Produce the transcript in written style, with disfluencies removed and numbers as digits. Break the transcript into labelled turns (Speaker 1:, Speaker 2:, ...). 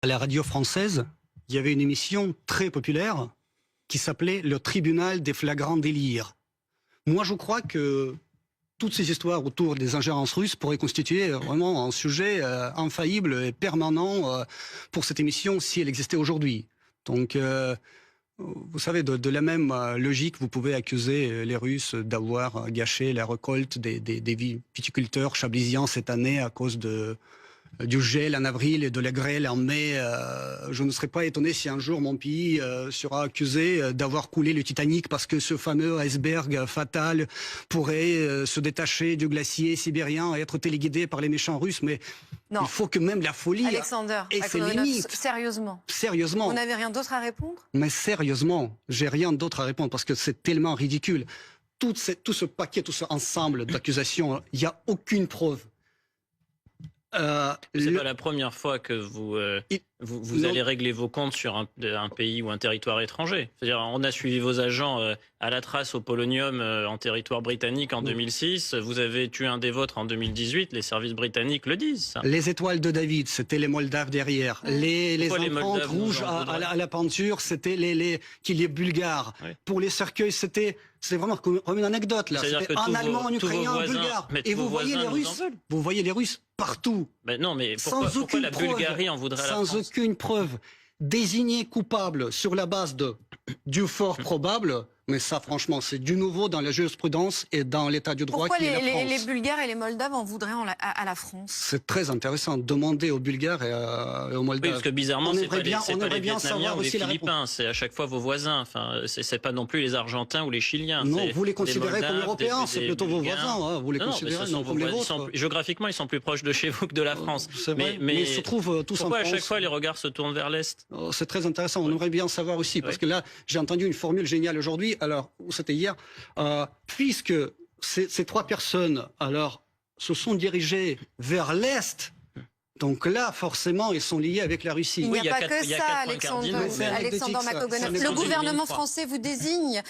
Speaker 1: À la radio française, il y avait une émission très populaire qui s'appelait Le Tribunal des flagrants délires. Moi, je crois que toutes ces histoires autour des ingérences russes pourraient constituer vraiment un sujet infaillible et permanent pour cette émission si elle existait aujourd'hui. Donc, vous savez, de la même logique, vous pouvez accuser les Russes d'avoir gâché la récolte des viticulteurs chablaisiens cette année à cause du gel en avril et de la grêle en mai. Je ne serais pas étonné si un jour mon pays sera accusé d'avoir coulé le Titanic parce que ce fameux iceberg fatal pourrait se détacher du glacier sibérien et être téléguidé par les méchants russes. Mais non, il faut que même la folie
Speaker 2: Alexander,
Speaker 1: ait ses limites.
Speaker 2: Sérieusement.
Speaker 1: Sérieusement.
Speaker 2: Vous n'avez rien d'autre à répondre?
Speaker 1: Mais sérieusement, j'ai rien d'autre à répondre parce que c'est tellement ridicule. Tout ce paquet, tout ce ensemble d'accusations, il n'y a aucune preuve.
Speaker 3: C'est pas la première fois que vous allez régler vos comptes sur un pays ou un territoire étranger. C'est-à-dire, on a suivi vos agents à la trace au polonium en territoire britannique en 2006. Vous avez tué un des vôtres en 2018. Les services britanniques le disent, ça.
Speaker 1: Les étoiles de David, c'était les Moldaves derrière. Les empreintes rouges à la peinture, c'était les Bulgares. Oui. Pour les cercueils, c'est vraiment comme une anecdote là. En allemand, en ukrainien, en bulgare. Et vous voyez les Russes. Vous voyez les Russes partout.
Speaker 3: Ben non, mais pourquoi la Bulgarie en voudrait à la France?
Speaker 1: Sans aucune preuve. Désigné coupable sur la base du fort probable. Mais ça, franchement, c'est du nouveau dans la jurisprudence et dans l'état du droit.
Speaker 2: Pourquoi les Bulgares et les Moldaves en voudraient à la France?
Speaker 1: C'est très intéressant. Demander aux Bulgares et aux Moldaves.
Speaker 3: Oui, parce que bizarrement, c'est pas les Vietnamiens ou les Philippins, c'est à chaque fois vos voisins. Enfin, c'est pas non plus les Argentins ou les Chiliens.
Speaker 1: Non, vous les considérez comme Européens, c'est plutôt vos voisins. Hein. Vous les considérez comme les vôtres.
Speaker 3: Géographiquement, ils sont plus proches de chez vous que de la France.
Speaker 1: Mais ils se trouvent tous en France.
Speaker 3: Pourquoi à chaque fois les regards se tournent vers l'Est?
Speaker 1: C'est très intéressant. On aimerait bien savoir aussi, parce que là, j'ai entendu une formule géniale aujourd'hui. Alors, c'était hier, puisque ces trois personnes alors se sont dirigées vers l'Est, donc là, forcément, ils sont liés avec la Russie.
Speaker 2: Il n'y a pas que ça, Alexandre Makogonov. Le gouvernement français vous désigne